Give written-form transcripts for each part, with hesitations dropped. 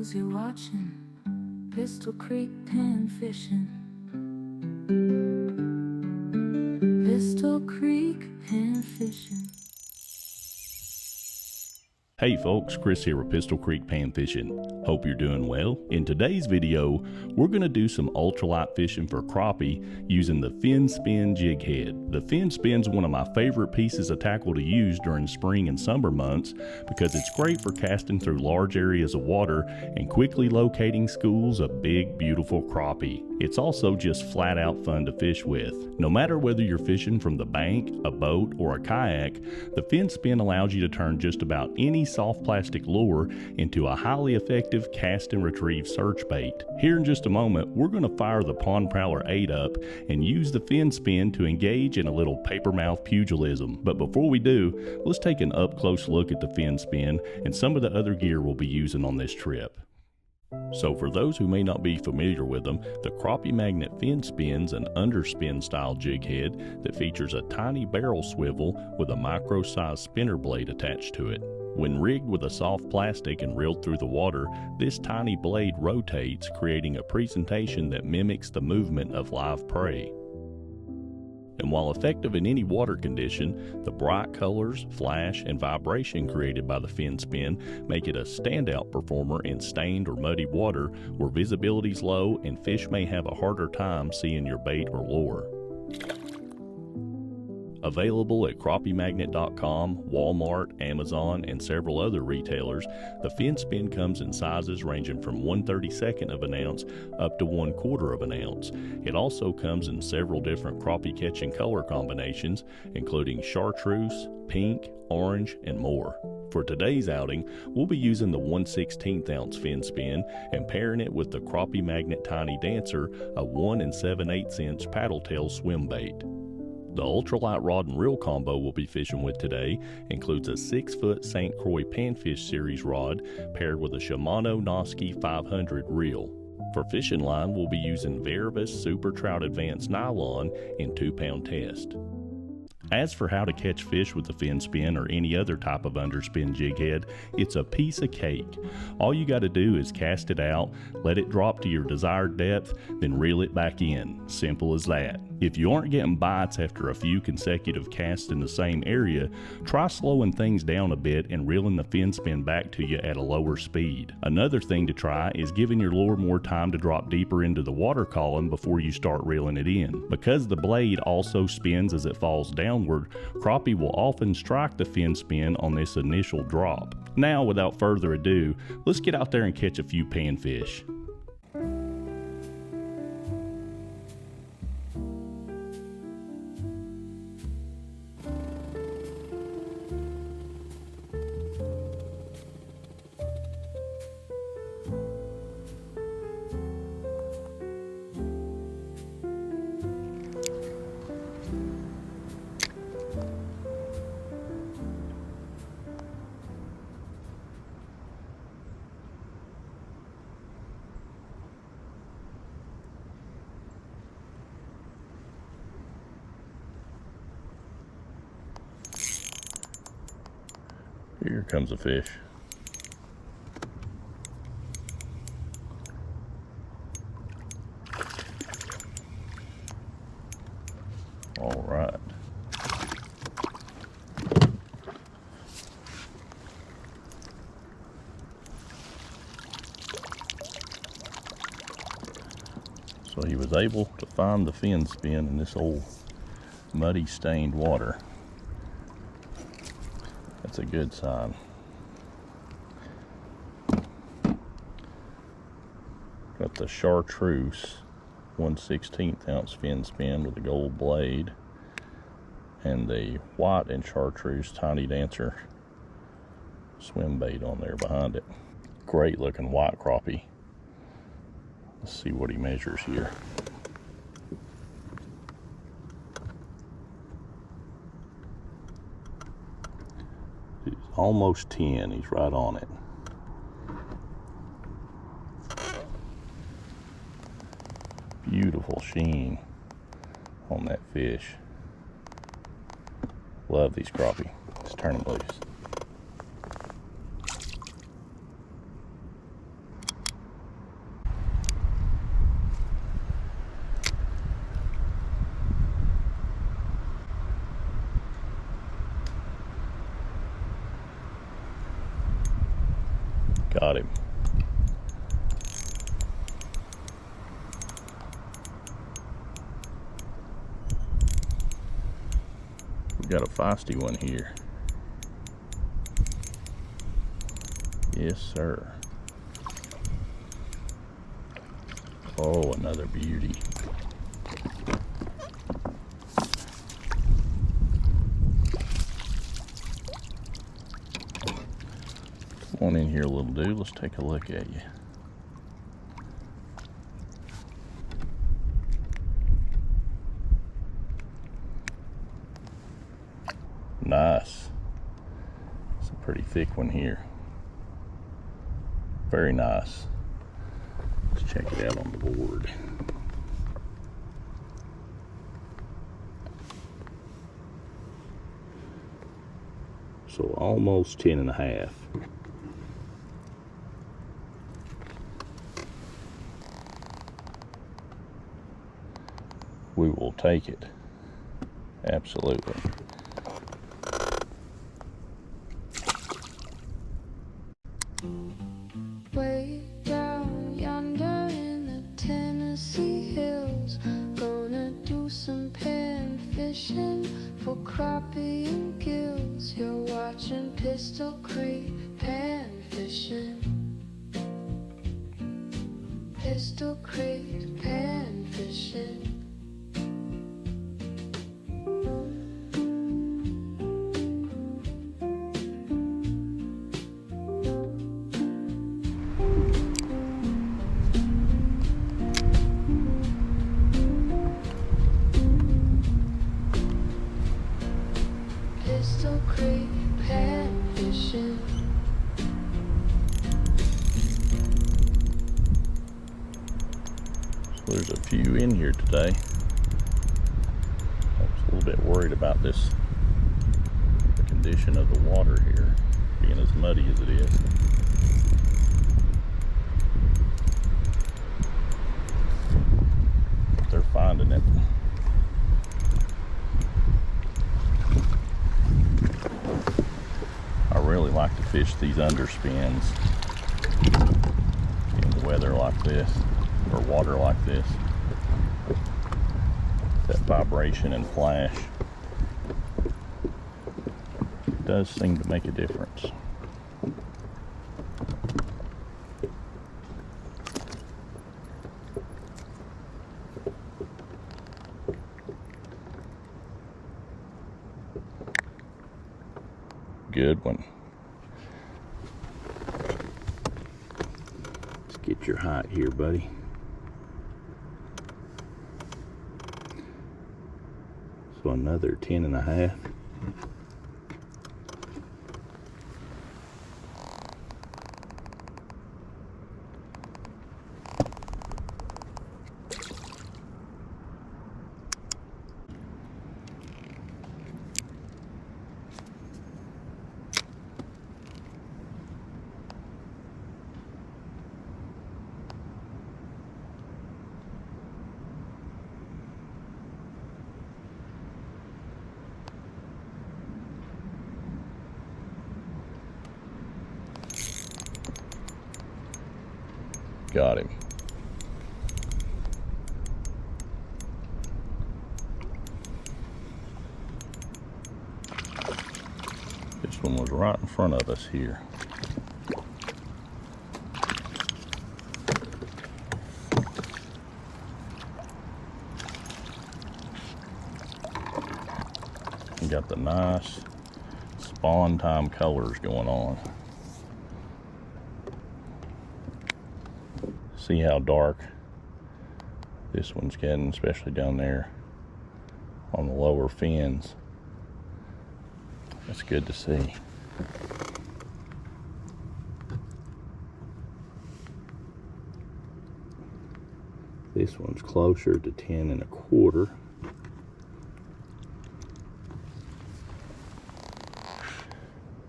knows you're watching. Pistol Creek pan fishing. Pistol Creek pan fishing. Hey folks, Chris here with Pistol Creek Pan Fishing. Hope you're doing well. In today's video, we're going to do some ultralight fishing for crappie using the Fin Spin Jig Head. The Fin Spin's one of my favorite pieces of tackle to use during spring and summer months because it's great for casting through large areas of water and quickly locating schools of big, beautiful crappie. It's also just flat out fun to fish with. No matter whether you're fishing from the bank, a boat, or a kayak, the Fin Spin allows you to turn just about any soft plastic lure into a highly effective cast and retrieve search bait. Here in just a moment, we're going to fire the Pond Prowler 8 up and use the Fin Spin to engage in a little paper mouth pugilism. But before we do, let's take an up close look at the Fin Spin and some of the other gear we'll be using on this trip. So for those who may not be familiar with them, the Crappie Magnet Fin Spin's an underspin style jig head that features a tiny barrel swivel with a micro-sized spinner blade attached to it. When rigged with a soft plastic and reeled through the water, this tiny blade rotates, creating a presentation that mimics the movement of live prey. And while effective in any water condition, the bright colors, flash, and vibration created by the Fin Spin make it a standout performer in stained or muddy water where visibility is low and fish may have a harder time seeing your bait or lure. Available at crappiemagnet.com, Walmart, Amazon, and several other retailers, the Fin Spin comes in sizes ranging from 1/32 of an ounce up to 1/4 of an ounce. It also comes in several different crappie catching color combinations, including chartreuse, pink, orange, and more. For today's outing, we'll be using the 1/16 ounce Fin Spin and pairing it with the Crappie Magnet Tiny Dancer, a 1 7/8 inch paddle tail swim bait. The ultralight rod and reel combo we'll be fishing with today includes a 6-foot St. Croix Panfish series rod paired with a Shimano Nasci 500 reel. For fishing line, we'll be using Varivas Super Trout Advance nylon in 2-pound test. As for how to catch fish with the Fin Spin or any other type of underspin jig head, it's a piece of cake. All you got to do is cast it out, let it drop to your desired depth, then reel it back in. Simple as that. If you aren't getting bites after a few consecutive casts in the same area, try slowing things down a bit and reeling the Fin Spin back to you at a lower speed. Another thing to try is giving your lure more time to drop deeper into the water column before you start reeling it in. Because the blade also spins as it falls downward, crappie will often strike the Fin Spin on this initial drop. Now, without further ado, let's get out there and catch a few panfish. Here comes a fish. All right. So he was able to find the Fin Spin in this old muddy stained water. That's a good sign. Got the chartreuse 1/16 ounce Fin Spin with a gold blade and the white and chartreuse Tiny Dancer swim bait on there behind it. Great looking white crappie. Let's see what he measures here. He's almost 10, he's right on it. Beautiful sheen on that fish. Love these crappie. Let's turn them loose. Got him. We got a feisty one here. Yes, sir. Oh, another beauty. Come on in here, little dude. Let's take a look at you. Nice. It's a pretty thick one here. Very nice. Let's check it out on the board. So almost 10.5. We will take it. Absolutely. Way down yonder in the Tennessee hills, gonna do some pan fishing for crappie and gills. You're watching Pistol Creek pan fishing. Pistol Creek pan fishing. Pistol Creek pan fishing. So there's a few in here today. I was a little bit worried about this, the condition of the water here being as muddy as it is. They're finding it. I really like to fish these underspins in the weather like this, or water like this. That vibration and flash does seem to make a difference. Good one. Let's get your height here, buddy. So another 10.5. Got him. This one was right in front of us here. You got the nice spawn time colors going on. See how dark this one's getting, especially down there on the lower fins. That's good to see. This one's closer to 10.25.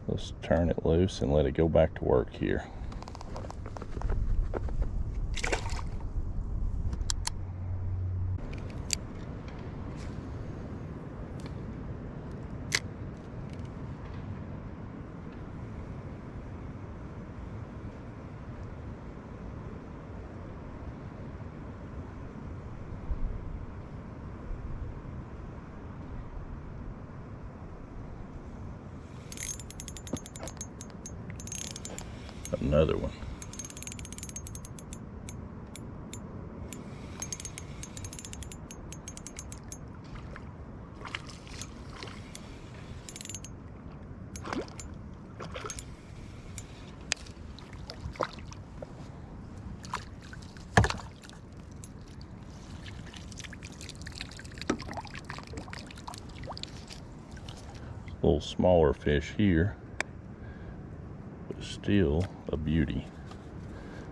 Let's turn it loose and let it go back to work here. another one. A little smaller fish here, but still a beauty.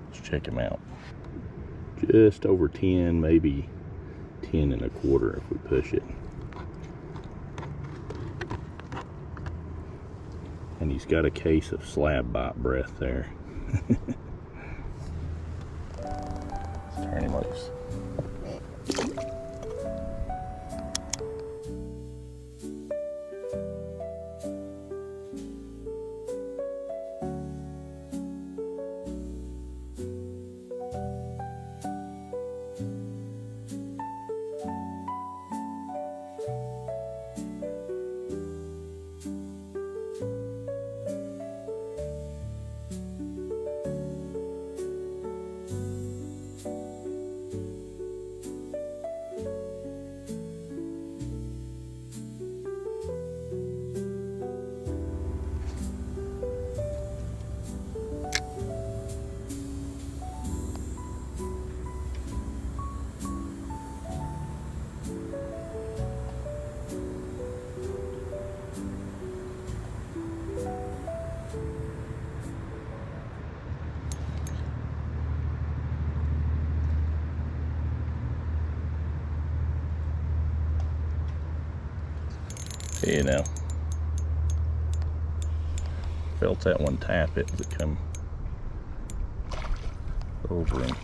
Let's check him out. Just over 10, maybe 10 1/4 if we push it. And he's got a case of slab bite breath there. Let's turn him loose. You know, felt that one tap it as it come over him.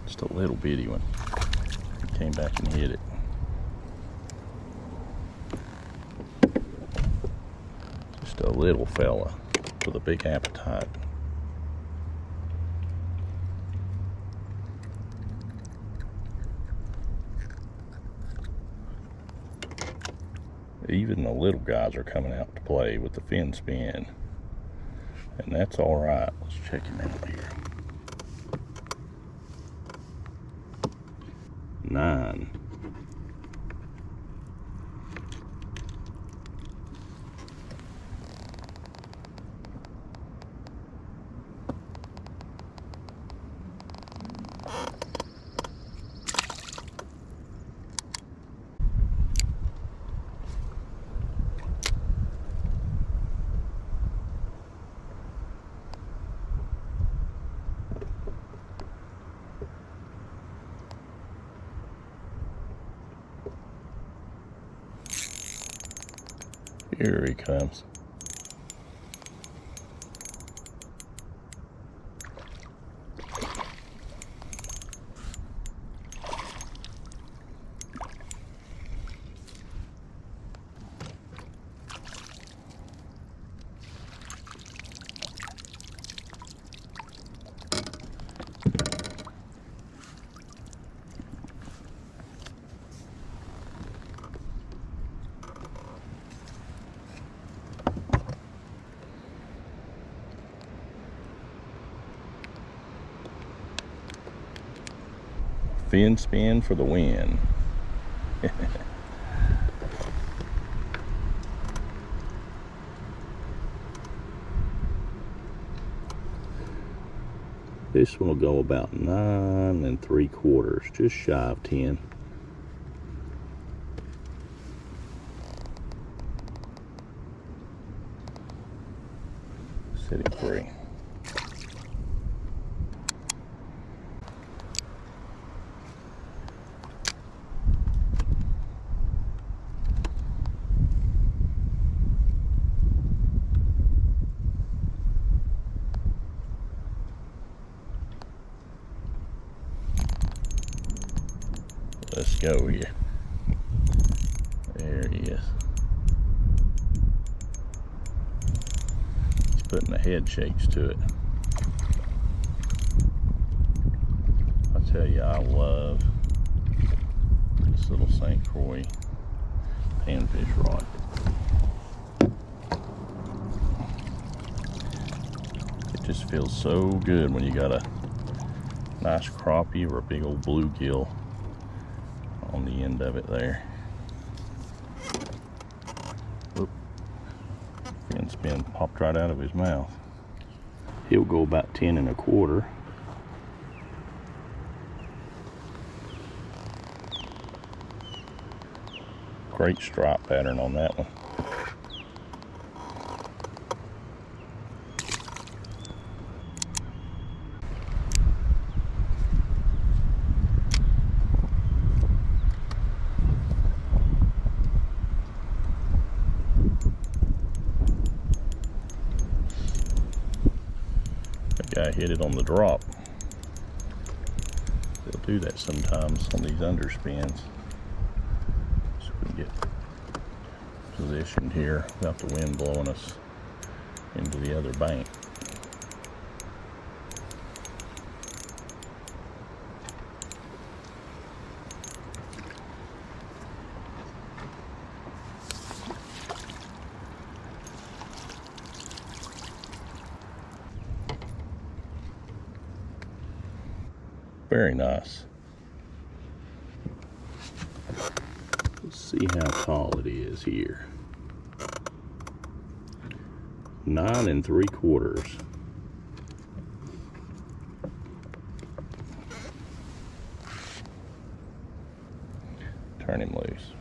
Just a little bitty one. He came back and hit it. Just a little fella with a big appetite. Even the little guys are coming out to play with the fin spin, and that's all right. Let's check him out here. 9. Here he comes. Fin spin for the win. This one will go about 9 3/4, just shy of 10. Set him free. Let's go here. There he is. He's putting the head shakes to it. I tell you, I love this little St. Croix panfish rod. It Just feels so good when you got a nice crappie or a big old bluegill on the end of it there. Whoop. Fin spin popped right out of his mouth. He'll go about 10 1/4. Great stripe pattern on that one. That guy hit it on the drop. They'll do that sometimes on these underspins. Get positioned here without the wind blowing us into the other bank. Very nice. Let's see how tall it is here. 9 3/4. Turn him loose.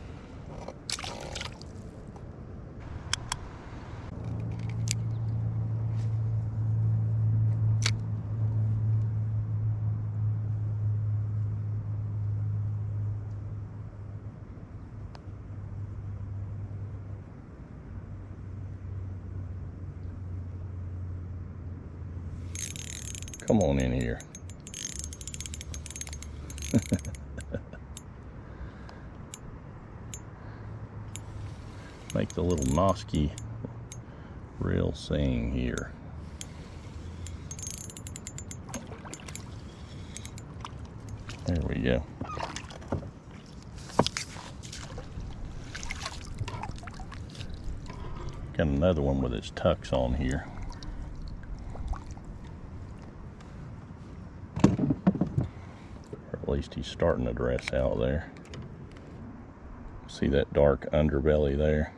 Come on in here. Make the little Nasci reel sing here. There we go. Got another one with its tucks on here. At least he's starting to dress out there. See that dark underbelly there?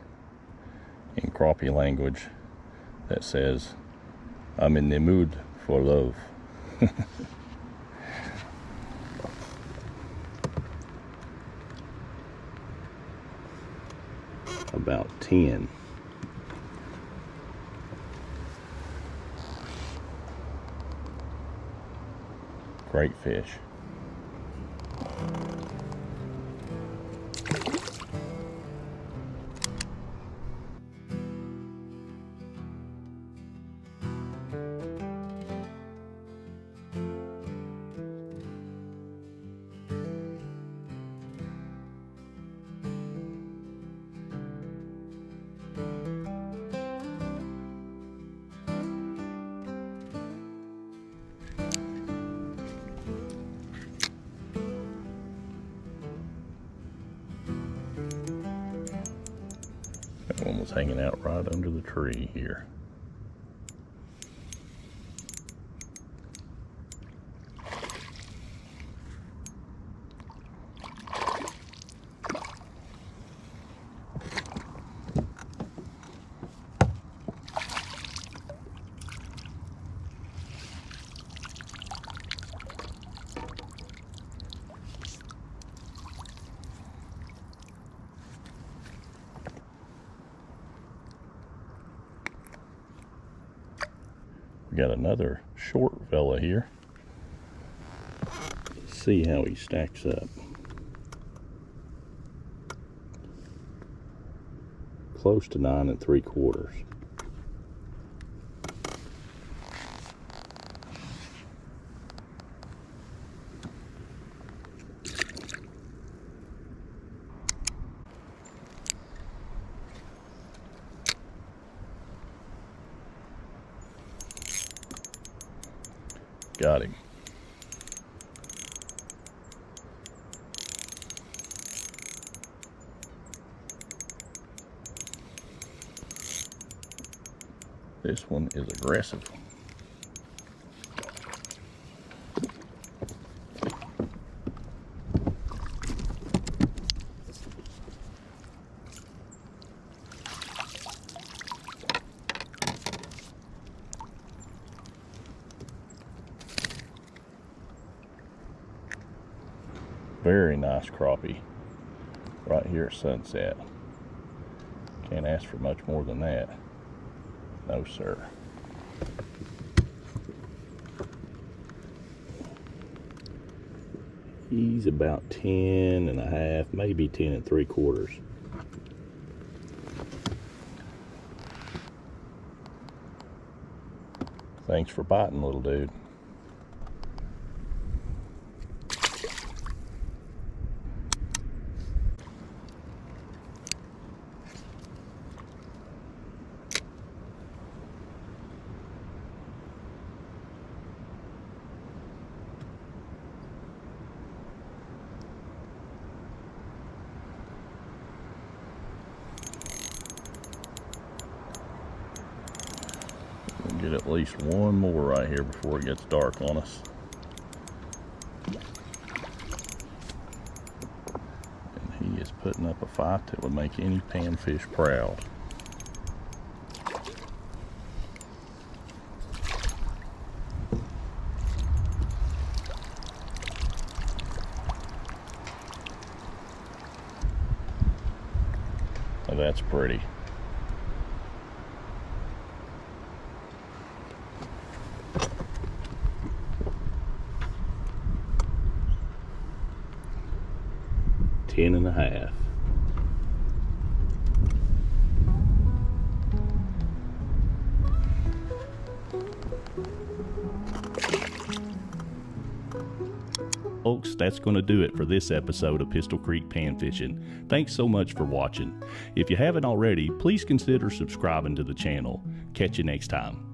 In crappie language, that says, "I'm in the mood for love." About 10. Great fish. That one was hanging out right under the tree here. We got another short fella here. Let's see how he stacks up. Close to 9 3/4. Got him. This one is aggressive. Very nice crappie right here at sunset. Can't ask for much more than that. No, sir. He's about 10 and a half, maybe 10 3/4. Thanks for biting, little dude. Get at least one more right here before it gets dark on us. And he is putting up a fight that would make any panfish proud. Oh, that's pretty. Ten and a half. Folks, that's going to do it for this episode of Pistol Creek Pan Fishing. Thanks so much for watching. If you haven't already, please consider subscribing to the channel. Catch you next time.